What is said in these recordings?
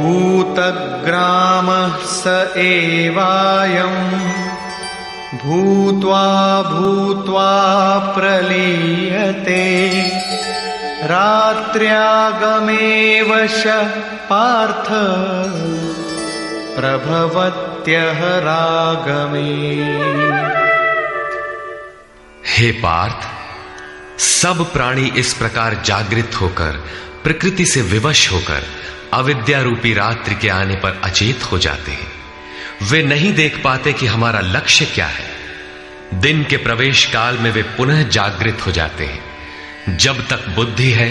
भूतग्रामः स एवायम् भूत्वा भूत्वा प्रलीयते रात्र्यागमेव च पार्थ प्रभवत्यः रागमे। हे पार्थ, सब प्राणी इस प्रकार जागृत होकर प्रकृति से विवश होकर अविद्या रूपी रात्रि के आने पर अचेत हो जाते हैं। वे नहीं देख पाते कि हमारा लक्ष्य क्या है। दिन के प्रवेश काल में वे पुनः जागृत हो जाते हैं। जब तक बुद्धि है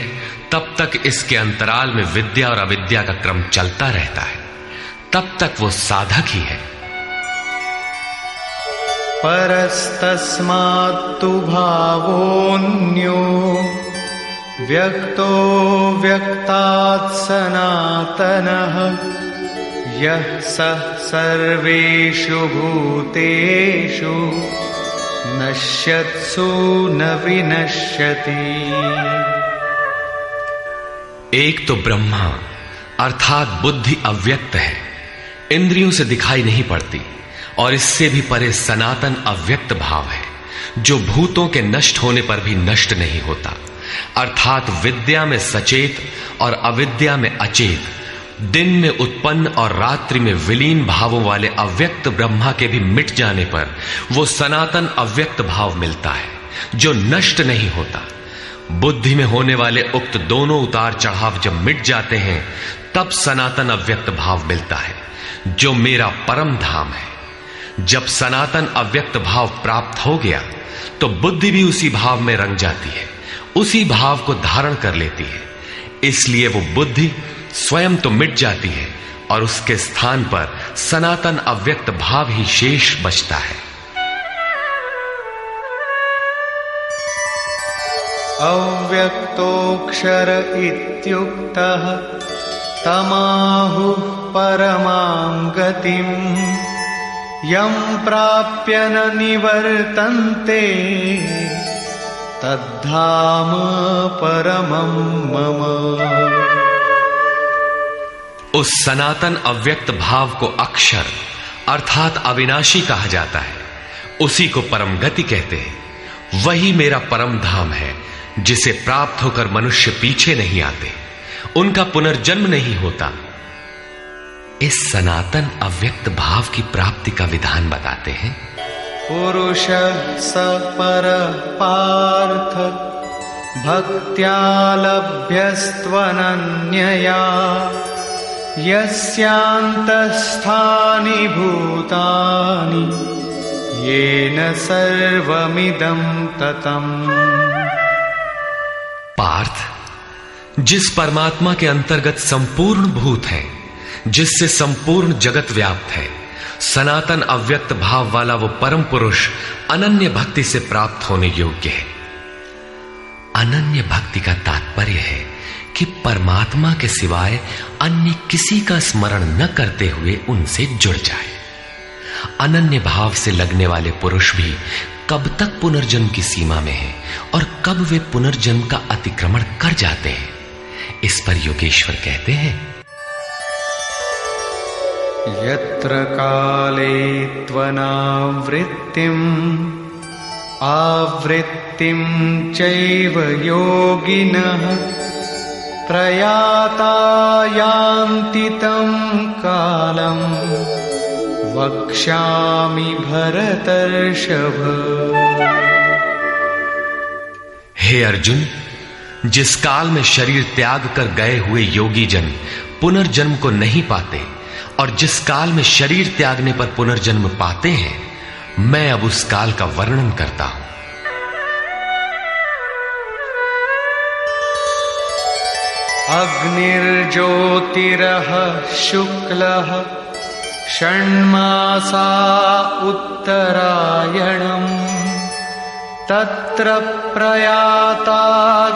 तब तक इसके अंतराल में विद्या और अविद्या का क्रम चलता रहता है, तब तक वो साधक ही है। परस्तस्मात्तु भावोऽन्यो व्यक्तो व्यक्तात् सनातनः यः सः सर्वेषु भूतेषु नश्यत्सु न विनश्यति। एक तो ब्रह्मा अर्थात बुद्धि अव्यक्त है, इंद्रियों से दिखाई नहीं पड़ती, और इससे भी परे सनातन अव्यक्त भाव है जो भूतों के नष्ट होने पर भी नष्ट नहीं होता, अर्थात विद्या में सचेत और अविद्या में अचेत, दिन में उत्पन्न और रात्रि में विलीन भावों वाले अव्यक्त ब्रह्मा के भी मिट जाने पर वो सनातन अव्यक्त भाव मिलता है जो नष्ट नहीं होता। बुद्धि में होने वाले उक्त दोनों उतार चढ़ाव जब मिट जाते हैं तब सनातन अव्यक्त भाव मिलता है जो मेरा परम धाम है। जब सनातन अव्यक्त भाव प्राप्त हो गया तो बुद्धि भी उसी भाव में रंग जाती है, उसी भाव को धारण कर लेती है। इसलिए वो बुद्धि स्वयं तो मिट जाती है और उसके स्थान पर सनातन अव्यक्त भाव ही शेष बचता है। अव्यक्तोऽक्षर इत्युक्तः तमाहुः परमां गतिम् यं प्राप्य न निवर्तन्ते तद्धाम परमं मम। उस सनातन अव्यक्त भाव को अक्षर अर्थात अविनाशी कहा जाता है, उसी को परम गति कहते हैं। वही मेरा परम धाम है जिसे प्राप्त होकर मनुष्य पीछे नहीं आते, उनका पुनर्जन्म नहीं होता। इस सनातन अव्यक्त भाव की प्राप्ति का विधान बताते हैं। पुरुषः स परः पार्थ भक्त्या लभ्यस्त्वनन्यया यस्यान्तस्थानि भूतानि येन सर्वमिदं ततम्। पार्थ, जिस परमात्मा के अंतर्गत संपूर्ण भूत है, जिससे संपूर्ण जगत व्याप्त है, सनातन अव्यक्त भाव वाला वो परम पुरुष अनन्य भक्ति से प्राप्त होने योग्य है। अनन्य भक्ति का तात्पर्य है कि परमात्मा के सिवाय अन्य किसी का स्मरण न करते हुए उनसे जुड़ जाए। अनन्य भाव से लगने वाले पुरुष भी कब तक पुनर्जन्म की सीमा में है और कब वे पुनर्जन्म का अतिक्रमण कर जाते हैं, इस पर योगेश्वर कहते हैं। यत्र काले त्वनावृत्तिम् आवृत्तिं चैव योगिनः प्रयाता यान्ति तं कालं वक्ष्यामि भरतर्षभ। हे अर्जुन, जिस काल में शरीर त्याग कर गए हुए योगी जन पुनर्जन्म को नहीं पाते और जिस काल में शरीर त्यागने पर पुनर्जन्म पाते हैं, मैं अब उस काल का वर्णन करता हूं। अग्निर्ज्योतिरः शुक्लः षण्मासा उत्तरायणम् तत्र प्रयाता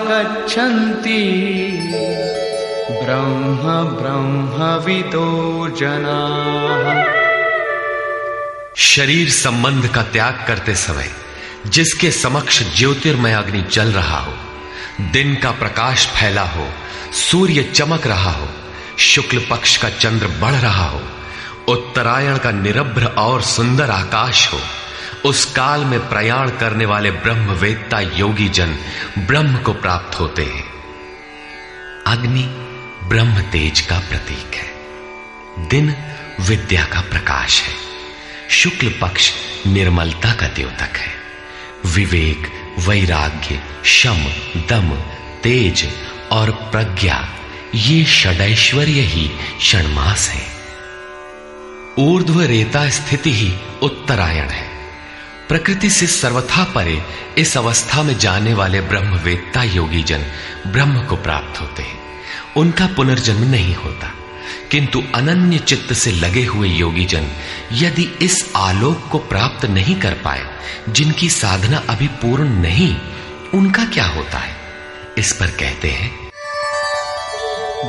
गच्छन्ति ब्रह्म ब्रह्मविदो जनाः। शरीर संबंध का त्याग करते समय जिसके समक्ष ज्योतिर्मय अग्नि जल रहा हो, दिन का प्रकाश फैला हो, सूर्य चमक रहा हो, शुक्ल पक्ष का चंद्र बढ़ रहा हो, उत्तरायण का निरभ्र और सुंदर आकाश हो, उस काल में प्रयाण करने वाले ब्रह्मवेत्ता योगी जन ब्रह्म को प्राप्त होते हैं। अग्नि ब्रह्म तेज का प्रतीक है, दिन विद्या का प्रकाश है, शुक्ल पक्ष निर्मलता का द्योतक है। विवेक, वैराग्य, शम, दम, तेज और प्रज्ञा ये षडैश्वर्य ही षण्मास है। ऊर्ध्व रेता स्थिति ही उत्तरायण है। प्रकृति से सर्वथा परे इस अवस्था में जाने वाले ब्रह्मवेत्ता योगी जन ब्रह्म को प्राप्त होते हैं। उनका पुनर्जन्म नहीं होता, किंतु अनन्य चित्त से लगे हुए योगी जन यदि इस आलोक को प्राप्त नहीं कर पाए, जिनकी साधना अभी पूर्ण नहीं, उनका क्या होता है? इस पर कहते हैं,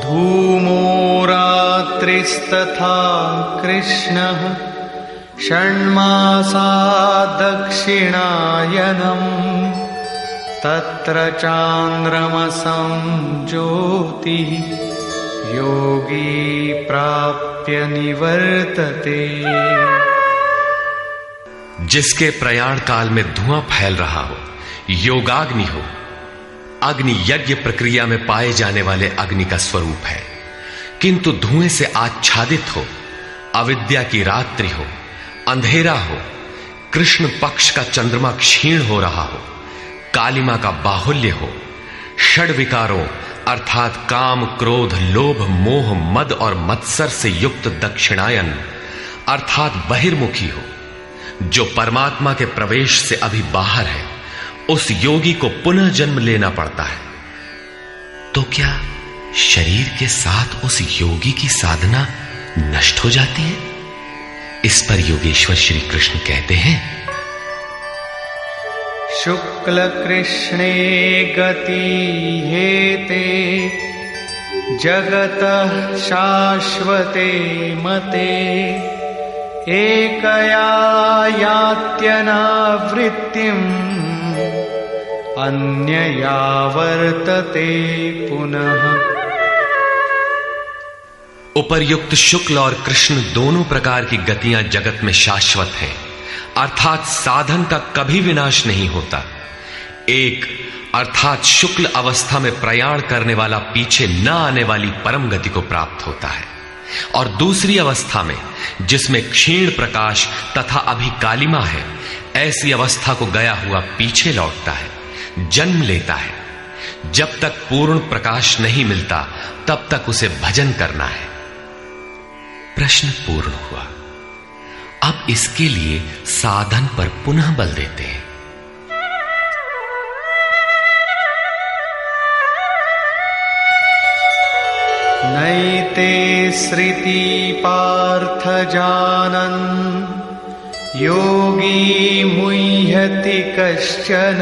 धूमो रात्रिस्तथा कृष्णः षण्मासा दक्षिणायनम् तत्र चान्द्रमसं ज्योतिः योगी प्राप्य निवर्तते। जिसके प्रयाण काल में धुआं फैल रहा हो, योगाग्नि हो, अग्नि यज्ञ प्रक्रिया में पाए जाने वाले अग्नि का स्वरूप है, किंतु धुएं से आच्छादित हो, अविद्या की रात्रि हो, अंधेरा हो, कृष्ण पक्ष का चंद्रमा क्षीण हो रहा हो, कालिमा का बाहुल्य हो, षड विकारों अर्थात काम, क्रोध, लोभ, मोह, मद और मत्सर से युक्त दक्षिणायन अर्थात बहिर्मुखी हो, जो परमात्मा के प्रवेश से अभी बाहर है, उस योगी को पुनः जन्म लेना पड़ता है। तो क्या शरीर के साथ उस योगी की साधना नष्ट हो जाती है? इस पर योगेश्वर श्री कृष्ण कहते हैं, शुक्ल कृष्णे गति हेते जगतः शाश्वते मते एकया यात्यनावृत्तिम् अन्यया वर्तते पुनः। उपर्युक्त शुक्ल और कृष्ण दोनों प्रकार की गतियां जगत में शाश्वत हैं, अर्थात साधन का कभी विनाश नहीं होता। एक अर्थात शुक्ल अवस्था में प्रयाण करने वाला पीछे न आने वाली परम गति को प्राप्त होता है, और दूसरी अवस्था में जिसमें क्षीण प्रकाश तथा अभी कालिमा है, ऐसी अवस्था को गया हुआ पीछे लौटता है, जन्म लेता है। जब तक पूर्ण प्रकाश नहीं मिलता तब तक उसे भजन करना है। प्रश्न पूर्ण हुआ। अब इसके लिए साधन पर पुनः बल देते हैं। नैते श्रुति पार्थ जानन् योगी मुह्यति कश्चन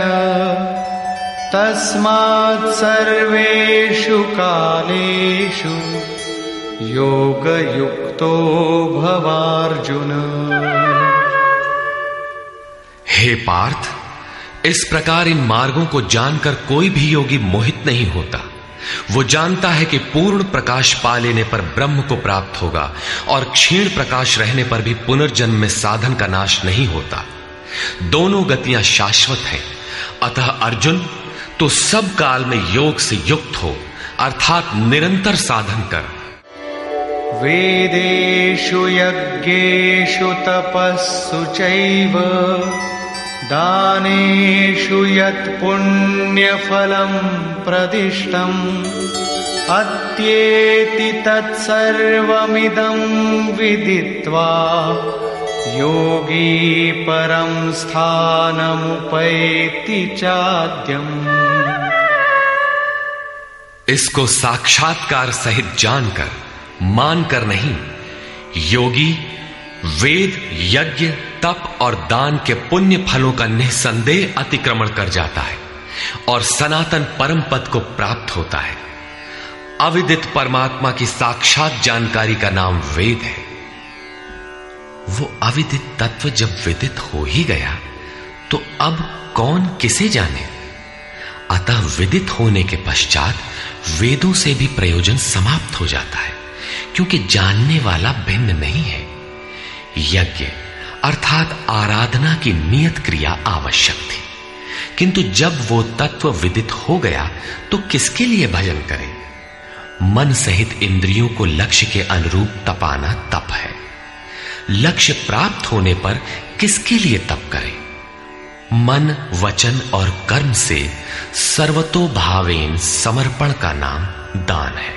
तस्मात् सर्वेषु कालेषु योगयुक्तो भवार्जुन। हे पार्थ, इस प्रकार इन मार्गों को जानकर कोई भी योगी मोहित नहीं होता। वो जानता है कि पूर्ण प्रकाश पा लेने पर ब्रह्म को प्राप्त होगा और क्षीण प्रकाश रहने पर भी पुनर्जन्म में साधन का नाश नहीं होता। दोनों गतियां शाश्वत हैं। अतः अर्जुन, तो सब काल में योग से युक्त हो, अर्थात निरंतर साधन कर। वेदेषु यज्ञेषु तपस्सु चैव दानेषु यत् पुण्यफलं प्रदिष्टम् अत्येति तत्सर्वमिदं विदित्वा योगी परं स्थानमुपैति चाद्यम्। इसको साक्षात्कार सहित जानकर, मानकर नहीं, योगी वेद, यज्ञ, तप और दान के पुण्य फलों का निसंदेह अतिक्रमण कर जाता है और सनातन परम पद को प्राप्त होता है। अविदित परमात्मा की साक्षात जानकारी का नाम वेद है। वो अविदित तत्व जब विदित हो ही गया तो अब कौन किसे जाने। अतः विदित होने के पश्चात वेदों से भी प्रयोजन समाप्त हो जाता है, क्योंकि जानने वाला भिन्न नहीं है। यज्ञ अर्थात आराधना की नियत क्रिया आवश्यक थी, किंतु जब वो तत्व विदित हो गया तो किसके लिए भजन करें? मन सहित इंद्रियों को लक्ष्य के अनुरूप तपाना तप है। लक्ष्य प्राप्त होने पर किसके लिए तप करें? मन, वचन और कर्म से सर्वतोभावेन समर्पण का नाम दान है।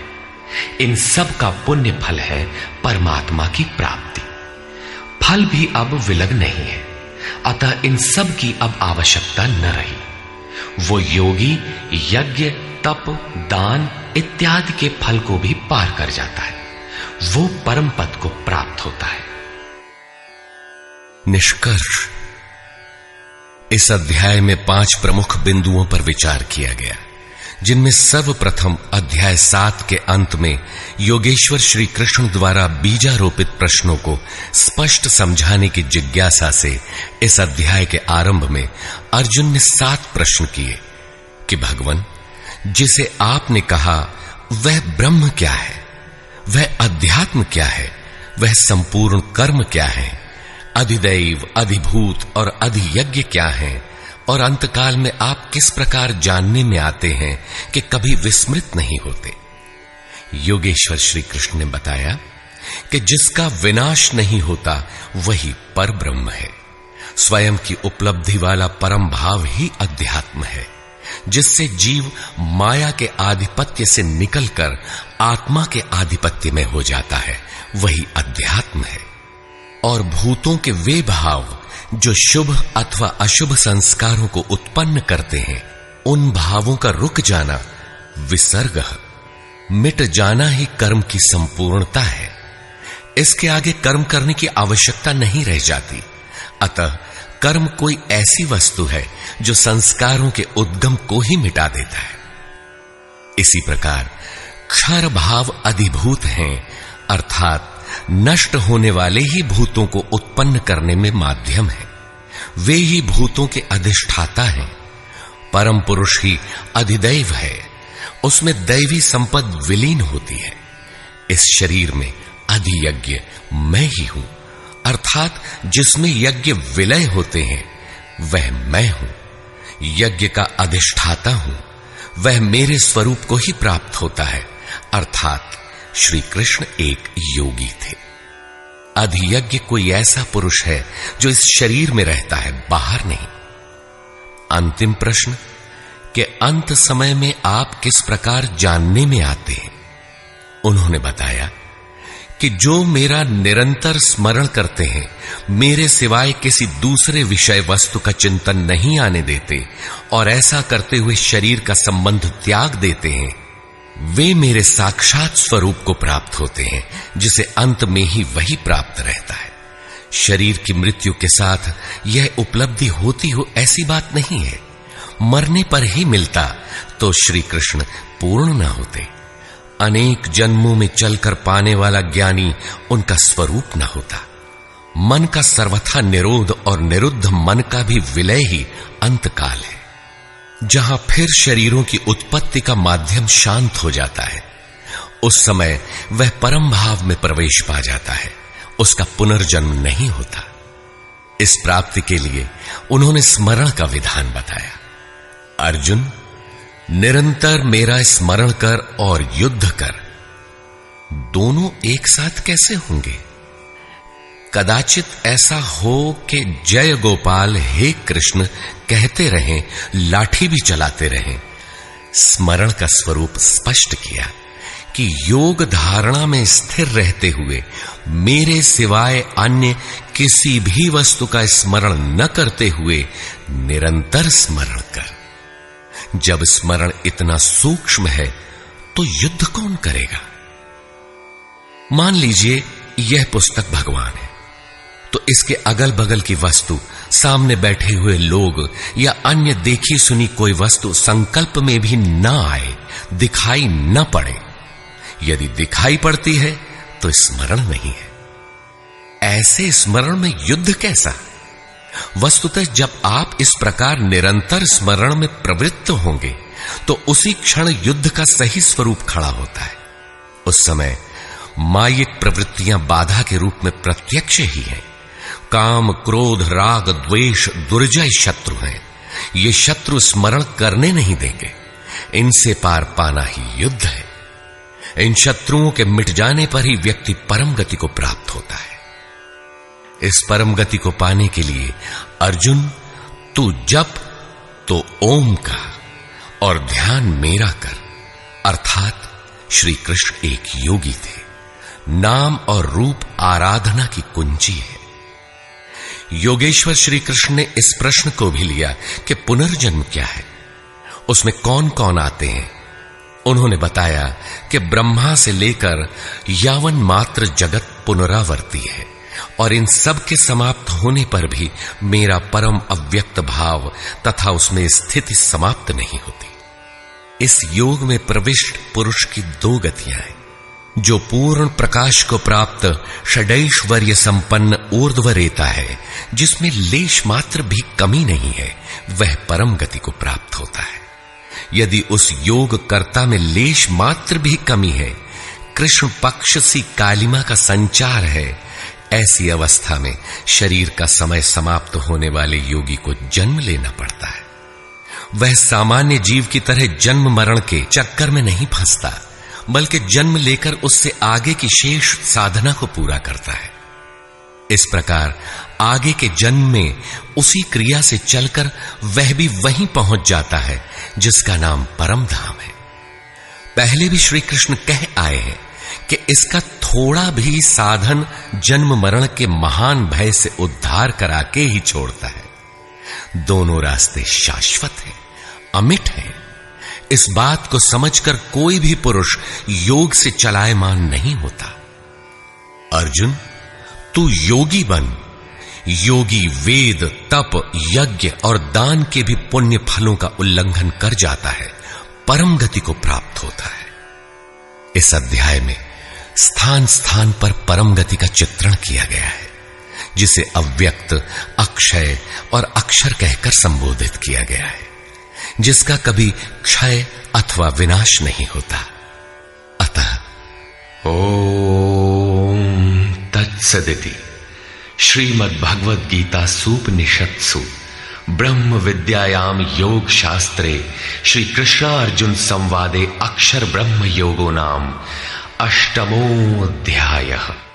इन सब का पुण्य फल है परमात्मा की प्राप्ति। फल भी अब विलग नहीं है, अतः इन सब की अब आवश्यकता न रही। वो योगी यज्ञ, तप, दान इत्यादि के फल को भी पार कर जाता है, वो परम पद को प्राप्त होता है। निष्कर्ष, इस अध्याय में 5 प्रमुख बिंदुओं पर विचार किया गया, जिनमें सर्वप्रथम अध्याय 7 के अंत में योगेश्वर श्री कृष्ण द्वारा बीजारोपित प्रश्नों को स्पष्ट समझाने की जिज्ञासा से इस अध्याय के आरंभ में अर्जुन ने 7 प्रश्न किए कि भगवान, जिसे आपने कहा वह ब्रह्म क्या है, वह अध्यात्म क्या है, वह संपूर्ण कर्म क्या है, अधिदैव, अधिभूत और अधियज्ञ क्या है, और अंतकाल में आप किस प्रकार जानने में आते हैं कि कभी विस्मृत नहीं होते। योगेश्वर श्री कृष्ण ने बताया कि जिसका विनाश नहीं होता वही पर ब्रह्म है। स्वयं की उपलब्धि वाला परम भाव ही अध्यात्म है, जिससे जीव माया के आधिपत्य से निकलकर आत्मा के आधिपत्य में हो जाता है, वही अध्यात्म है। और भूतों के वे भाव जो शुभ अथवा अशुभ संस्कारों को उत्पन्न करते हैं, उन भावों का रुक जाना, विसर्ग, मिट जाना ही कर्म की संपूर्णता है। इसके आगे कर्म करने की आवश्यकता नहीं रह जाती। अतः कर्म कोई ऐसी वस्तु है जो संस्कारों के उद्गम को ही मिटा देता है। इसी प्रकार क्षर भाव अधिभूत हैं, अर्थात नष्ट होने वाले ही भूतों को उत्पन्न करने में माध्यम है। वे ही भूतों के अधिष्ठाता हैं। परम पुरुष ही अधिदैव है, उसमें दैवी संपद विलीन होती है। इस शरीर में अधियज्ञ मैं ही हूं, अर्थात जिसमें यज्ञ विलय होते हैं वह मैं हूं। यज्ञ का अधिष्ठाता हूं, वह मेरे स्वरूप को ही प्राप्त होता है, अर्थात श्री कृष्ण एक योगी थे। अधियज्ञ कोई ऐसा पुरुष है जो इस शरीर में रहता है, बाहर नहीं। अंतिम प्रश्न कि अंत समय में आप किस प्रकार जानने में आते हैं। उन्होंने बताया कि जो मेरा निरंतर स्मरण करते हैं, मेरे सिवाय किसी दूसरे विषय वस्तु का चिंतन नहीं आने देते और ऐसा करते हुए शरीर का संबंध त्याग देते हैं, वे मेरे साक्षात स्वरूप को प्राप्त होते हैं, जिसे अंत में ही वही प्राप्त रहता है। शरीर की मृत्यु के साथ यह उपलब्धि होती हो ऐसी बात नहीं है। मरने पर ही मिलता तो श्री कृष्ण पूर्ण न होते। अनेक जन्मों में चलकर पाने वाला ज्ञानी उनका स्वरूप न होता। मन का सर्वथा निरोध और निरुद्ध मन का भी विलय ही अंतकाल है, जहां फिर शरीरों की उत्पत्ति का माध्यम शांत हो जाता है। उस समय वह परम भाव में प्रवेश पा जाता है, उसका पुनर्जन्म नहीं होता। इस प्राप्ति के लिए उन्होंने स्मरण का विधान बताया। अर्जुन, निरंतर मेरा स्मरण कर और युद्ध कर, दोनों एक साथ कैसे होंगे? कदाचित ऐसा हो कि जय गोपाल हे कृष्ण कहते रहें, लाठी भी चलाते रहें। स्मरण का स्वरूप स्पष्ट किया कि योग धारणा में स्थिर रहते हुए मेरे सिवाय अन्य किसी भी वस्तु का स्मरण न करते हुए निरंतर स्मरण कर। जब स्मरण इतना सूक्ष्म है तो युद्ध कौन करेगा? मान लीजिए यह पुस्तक भगवान है, तो इसके अगल बगल की वस्तु, सामने बैठे हुए लोग या अन्य देखी सुनी कोई वस्तु संकल्प में भी न आए, दिखाई न पड़े। यदि दिखाई पड़ती है तो स्मरण नहीं है। ऐसे स्मरण में युद्ध कैसा? वस्तुतः जब आप इस प्रकार निरंतर स्मरण में प्रवृत्त होंगे तो उसी क्षण युद्ध का सही स्वरूप खड़ा होता है। उस समय मायिक प्रवृत्तियां बाधा के रूप में प्रत्यक्ष ही हैं। काम, क्रोध, राग, द्वेष दुर्जय शत्रु हैं। ये शत्रु स्मरण करने नहीं देंगे। इनसे पार पाना ही युद्ध है। इन शत्रुओं के मिट जाने पर ही व्यक्ति परम गति को प्राप्त होता है। इस परम गति को पाने के लिए अर्जुन, तू जप तो ओम का और ध्यान मेरा कर। अर्थात श्री कृष्ण एक योगी थे। नाम और रूप आराधना की कुंजी है। योगेश्वर श्री कृष्ण ने इस प्रश्न को भी लिया कि पुनर्जन्म क्या है, उसमें कौन कौन आते हैं। उन्होंने बताया कि ब्रह्मा से लेकर यावन मात्र जगत पुनरावर्ती है और इन सब के समाप्त होने पर भी मेरा परम अव्यक्त भाव तथा उसमें स्थिति समाप्त नहीं होती। इस योग में प्रविष्ट पुरुष की दो गतियां हैं। जो पूर्ण प्रकाश को प्राप्त षडैश्वर्य संपन्न ऊर्ध्वरेता है, जिसमें लेश मात्र भी कमी नहीं है, वह परम गति को प्राप्त होता है। यदि उस योग कर्ता में लेश मात्र भी कमी है, कृष्ण पक्ष सी कालिमा का संचार है, ऐसी अवस्था में शरीर का समय समाप्त होने वाले योगी को जन्म लेना पड़ता है। वह सामान्य जीव की तरह जन्म मरण के चक्कर में नहीं फंसता, बल्कि जन्म लेकर उससे आगे की शेष साधना को पूरा करता है। इस प्रकार आगे के जन्म में उसी क्रिया से चलकर वह भी वहीं पहुंच जाता है जिसका नाम परम धाम है। पहले भी श्री कृष्ण कह आए हैं कि इसका थोड़ा भी साधन जन्म मरण के महान भय से उद्धार करा के ही छोड़ता है। दोनों रास्ते शाश्वत हैं, अमिट हैं। इस बात को समझकर कोई भी पुरुष योग से चलायमान नहीं होता। अर्जुन, तू योगी बन। योगी वेद, तप, यज्ञ और दान के भी पुण्य फलों का उल्लंघन कर जाता है, परम गति को प्राप्त होता है। इस अध्याय में स्थान स्थान पर परम गति का चित्रण किया गया है, जिसे अव्यक्त, अक्षय और अक्षर कहकर संबोधित किया गया है, जिसका कभी क्षय अथवा विनाश नहीं होता। अतः ओम तत्सदिति श्रीमद् भगवद गीता सूपनिषत्सु ब्रह्म विद्यायाम योग शास्त्रे श्री कृष्ण अर्जुन संवादे अक्षर ब्रह्म योगो नाम अष्टमोऽध्यायः।